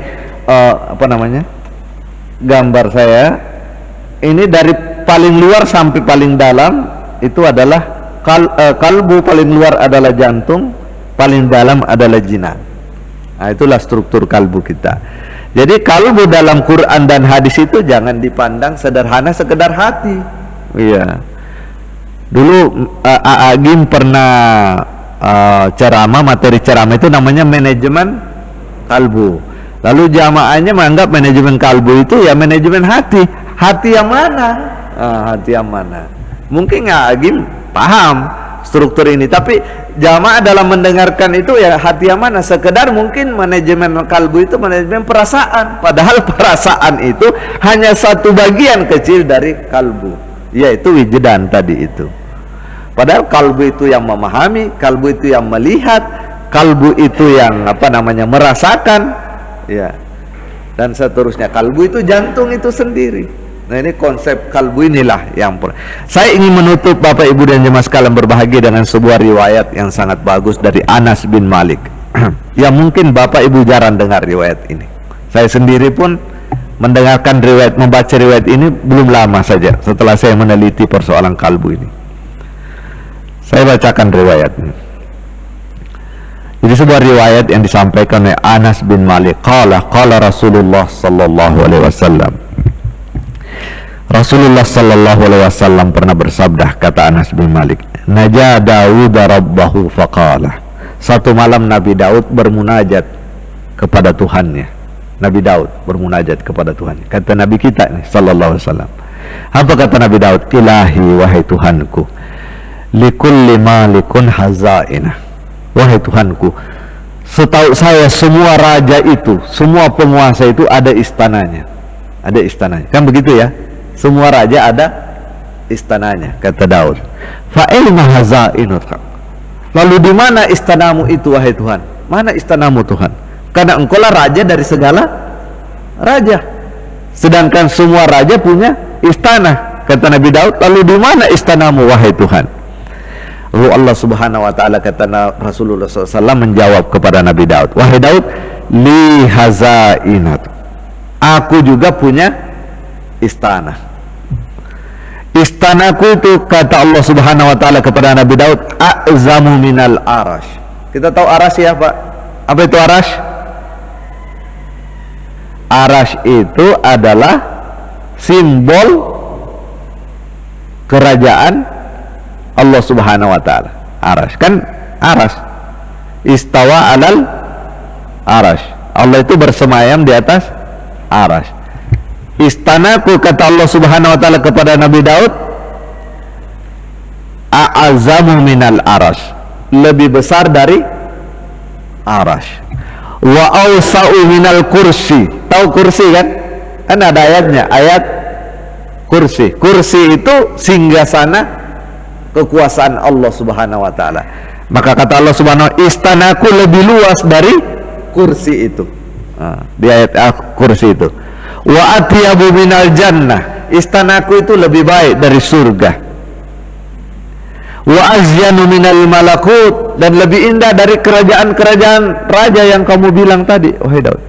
gambar saya ini dari paling luar sampai paling dalam itu adalah kalbu. Paling luar adalah jantung, paling dalam adalah jinan. Nah, itulah struktur kalbu kita. Jadi kalbu dalam Quran dan hadis itu jangan dipandang sederhana sekedar hati. Iya. Dulu Agim pernah ceramah, materi ceramah itu namanya manajemen kalbu. Lalu jamaahnya menganggap manajemen kalbu itu ya manajemen hati. Hati yang mana? Hati yang mana? Mungkin nggak Agim paham struktur ini, tapi jamaah dalam mendengarkan itu ya hati yang mana? Sekedar mungkin manajemen kalbu itu manajemen perasaan. Padahal perasaan itu hanya satu bagian kecil dari kalbu, yaitu wijdan tadi itu. Padahal kalbu itu yang memahami, kalbu itu yang melihat, kalbu itu yang merasakan, ya, dan seterusnya. Kalbu itu jantung itu sendiri. Nah, ini konsep kalbu inilah yang saya ingin menutup Bapak Ibu dan jemaah sekalian berbahagia dengan sebuah riwayat yang sangat bagus dari Anas bin Malik. Yang mungkin Bapak Ibu jarang dengar riwayat ini. Saya sendiri pun mendengarkan riwayat, membaca riwayat ini belum lama saja setelah saya meneliti persoalan kalbu ini. Saya bacakan riwayatnya. Jadi sebuah riwayat yang disampaikan oleh Anas bin Malik. Qala Rasulullah sallallahu alaihi wasallam. Rasulullah sallallahu alaihi wasallam pernah bersabda, kata Anas bin Malik, "Naja Daud rabbahu faqala." Satu malam Nabi Daud bermunajat kepada Tuhannya. Nabi Daud bermunajat kepada Tuhan. Kata Nabi kita nih sallallahu alaihi wasallam. Apa kata Nabi Daud? "Ilahi, wahai Tuhanku, likulli malikun hazainah." Wahai Tuhanku, setahu saya semua raja itu, semua penguasa itu ada istananya. Ada istananya. Kan begitu ya? Semua raja ada istananya, kata Daud. Fa aina hazainuka? Lalu di mana istanamu itu, wahai Tuhan? Mana istanamu, Tuhan? Karena engkaulah raja dari segala raja. Sedangkan semua raja punya istana, kata Nabi Daud. Lalu di mana istanamu, wahai Tuhan? Lalu Allah Subhanahu wa taala, kata Rasulullah SAW menjawab kepada Nabi Daud, wahai Daud, li hazainat. Aku juga punya istana. Istanaku itu, kata Allah Subhanahu wa taala kepada Nabi Daud, a'zamu minal arash. Kita tahu arash ya, Pak? Apa itu arash? Arash itu adalah simbol kerajaan Allah Subhanahu wa taala. Arash kan arash. Istawa alal arash. Allah itu bersemayam di atas arash. Istanaku, kata Allah Subhanahu wa taala kepada Nabi Daud, a'azamu minal arash. Lebih besar dari arash. Wa awsa'u minal kursi. Tahu kursi kan? Kan ada ayatnya, ayat kursi. Kursi itu singgasana kekuasaan Allah Subhanahu wa taala. Maka kata Allah Subhanahu wa taala, istanaku lebih luas dari kursi itu. Di ayat kursi itu. Wa atyabu minal jannah. Istanaku itu lebih baik dari surga. Wa azyanu minal malakut. dan lebih indah dari kerajaan-kerajaan raja yang kamu bilang tadi, wahai Daud.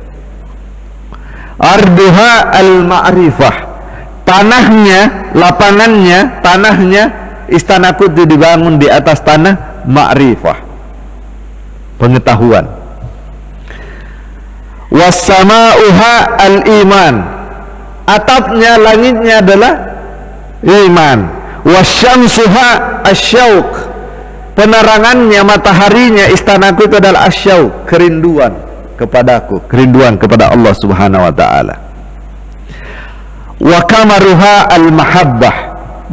Arduha al-ma'rifah, tanahnya, lapangannya, tanahnya, istanaku itu dibangun di atas tanah ma'rifah, pengetahuan. Wassama'uha al-iman, atapnya, langitnya adalah iman. Wasyamsuha asyauq, penerangannya, mataharinya, istanaku itu adalah asyauq, kerinduan kepadaku, kerinduan kepada Allah Subhanahu wa ta'ala. Wa kamaruha al-mahabbah,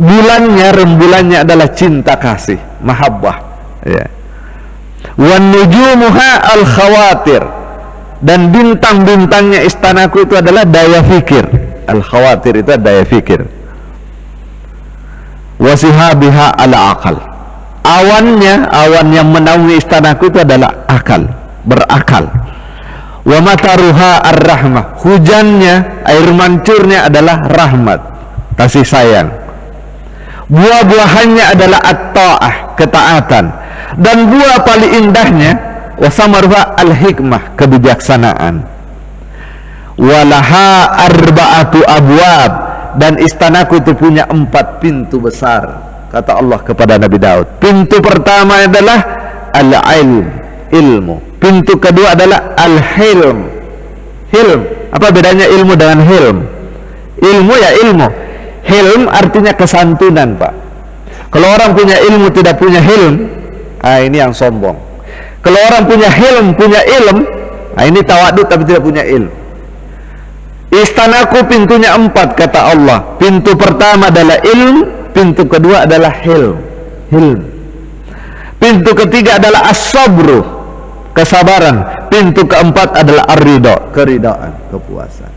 bulannya, rembulannya adalah cinta kasih, mahabbah, ya. Wan nujumuha al-khawatir, dan bintang-bintangnya istanaku itu adalah daya fikir. Al-khawatir itu daya fikir. Wasihabiha ala akal, awannya, awan yang menaungi istanaku itu adalah akal, berakal. Wa mataruha ar-rahmah, hujannya, air mancurnya adalah rahmat, kasih sayang. Buah-buahannya adalah at-ta'ah, ketaatan. Dan buah paling indahnya wasamaruha al-hikmah, kebijaksanaan. Walaha arba'atu abwab, dan istanaku itu punya 4 pintu besar, kata Allah kepada Nabi Daud. Pintu pertama adalah al-ilm, ilmu. Pintu kedua adalah al-hilm, hilm. Apa bedanya ilmu dengan hilm? Ilmu ya ilmu, hilm artinya kesantunan, Pak. Kalau orang punya ilmu tidak punya hilm, ini yang sombong. Kalau orang punya hilm, punya ilm, ini tawaduk tapi tidak punya ilmu. Istanaku pintunya 4, kata Allah. Pintu pertama adalah ilm, pintu kedua adalah hilm, pintu ketiga adalah as-sabru, kesabaran, pintu keempat adalah ar-ridha, keridaan, kepuasan.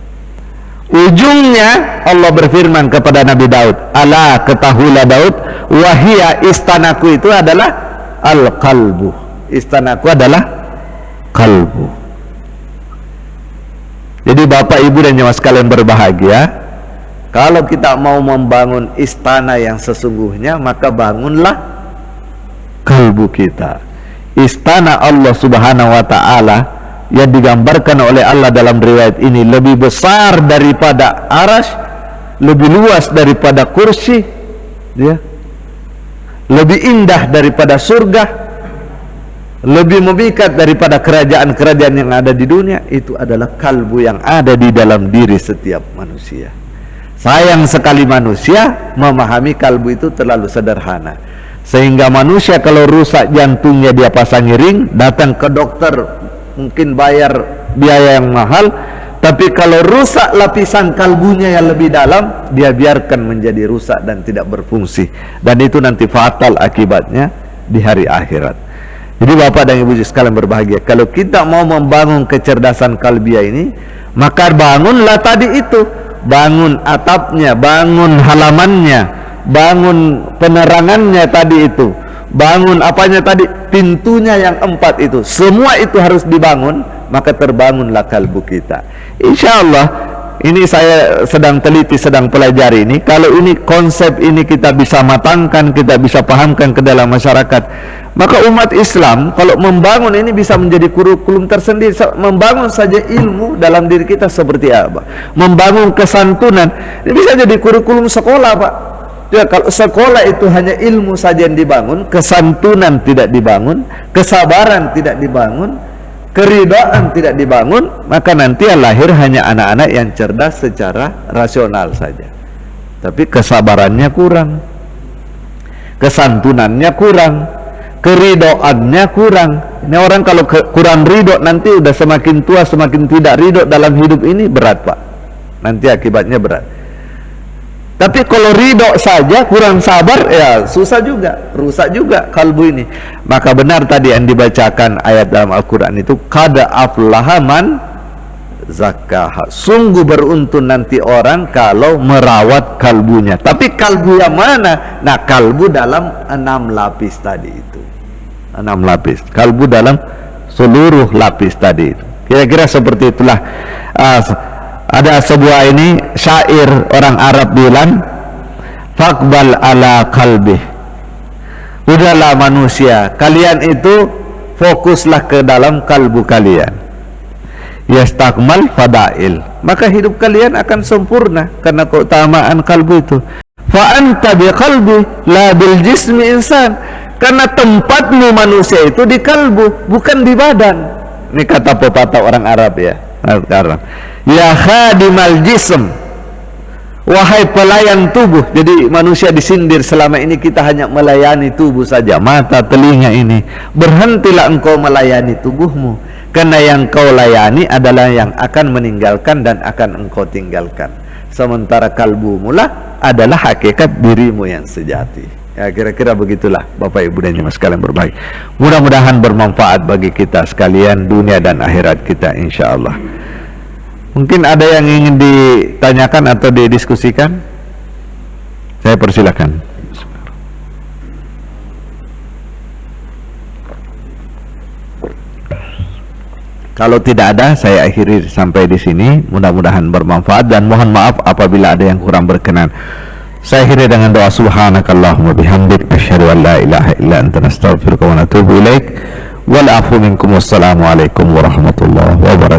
Ujungnya Allah berfirman kepada Nabi Daud, ala, ketahuilah Daud, wahia, istanaku itu adalah al-qalbu, istanaku adalah kalbu. Jadi Bapak Ibu dan nyawa sekalian berbahagia, kalau kita mau membangun istana yang sesungguhnya, maka bangunlah kalbu kita. Istana Allah Subhanahu wa ta'ala yang digambarkan oleh Allah dalam riwayat ini lebih besar daripada arasy, lebih luas daripada kursi, ya, lebih indah daripada surga, lebih memikat daripada kerajaan-kerajaan yang ada di dunia. Itu adalah kalbu yang ada di dalam diri setiap manusia. Sayang sekali manusia memahami kalbu itu terlalu sederhana, sehingga manusia kalau rusak jantungnya dia pasangi ring, datang ke dokter, mungkin bayar biaya yang mahal, tapi kalau rusak lapisan kalbunya yang lebih dalam, dia biarkan menjadi rusak dan tidak berfungsi, dan itu nanti fatal akibatnya di hari akhirat. Jadi Bapak dan Ibu sekalian berbahagia, kalau kita mau membangun kecerdasan kalbiah ini, maka bangunlah tadi itu, bangun atapnya, bangun halamannya, bangun penerangannya tadi itu, bangun apanya tadi, pintunya yang 4 itu, semua itu harus dibangun, maka terbangunlah kalbu kita. Insya Allah ini saya sedang teliti, sedang pelajari ini. Kalau ini konsep ini kita bisa matangkan, kita bisa pahamkan ke dalam masyarakat, maka umat Islam kalau membangun ini bisa menjadi kurikulum tersendiri. Membangun saja ilmu dalam diri kita seperti apa, membangun kesantunan, ini bisa jadi kurikulum sekolah, Pak. Ya, kalau sekolah itu hanya ilmu saja yang dibangun, kesantunan tidak dibangun, kesabaran tidak dibangun, keridaan tidak dibangun, maka nanti yang lahir hanya anak-anak yang cerdas secara rasional saja, tapi kesabarannya kurang, kesantunannya kurang, keridoannya kurang. Ini orang kalau kurang ridho, nanti udah semakin tua semakin tidak ridho dalam hidup ini, berat, Pak. Nanti akibatnya berat. Tapi kalau ridho saja kurang sabar, ya susah juga, rusak juga kalbu ini. Maka benar tadi yang dibacakan ayat dalam Al-Quran itu, qad aflaha man zakkaha, sungguh beruntun nanti orang kalau merawat kalbunya. Tapi kalbu yang mana? Nah, kalbu dalam 6 lapis tadi itu, 6 lapis, kalbu dalam seluruh lapis tadi itu. Kira-kira seperti itulah. Ada sebuah ini syair orang Arab bilang, faqbal ala qalbih Udahlah manusia, kalian itu fokuslah ke dalam kalbu kalian. Yastakmal fadail, maka hidup kalian akan sempurna karena keutamaan kalbu itu. Fa anta biqalbi la bil jismi insan, karena tempatmu manusia itu di kalbu, bukan di badan. Ini kata pepatah orang Arab ya. Ya khadimal jism, wahai pelayan tubuh. Jadi manusia disindir, selama ini kita hanya melayani tubuh saja, mata, telinga ini. Berhentilah engkau melayani tubuhmu, karena yang kau layani adalah yang akan meninggalkan dan akan engkau tinggalkan. Sementara kalbumu lah adalah hakikat dirimu yang sejati. Ya, kira-kira begitulah Bapak Ibu dan jemaah sekalian berbahagia. Mudah-mudahan bermanfaat bagi kita sekalian, dunia dan akhirat kita insyaallah. Mungkin ada yang ingin ditanyakan atau didiskusikan? Saya persilakan. Kalau tidak ada, saya akhiri sampai di sini. Mudah-mudahan bermanfaat dan mohon maaf apabila ada yang kurang berkenan. Saya akhiri dengan doa subhanakallahumma bihamdik asyhadu an la ilaha illa anta nastaghfiruka wa natubu ilaik. Wal afu minkum, wassalamu alaikum warahmatullahi wabarakatuh.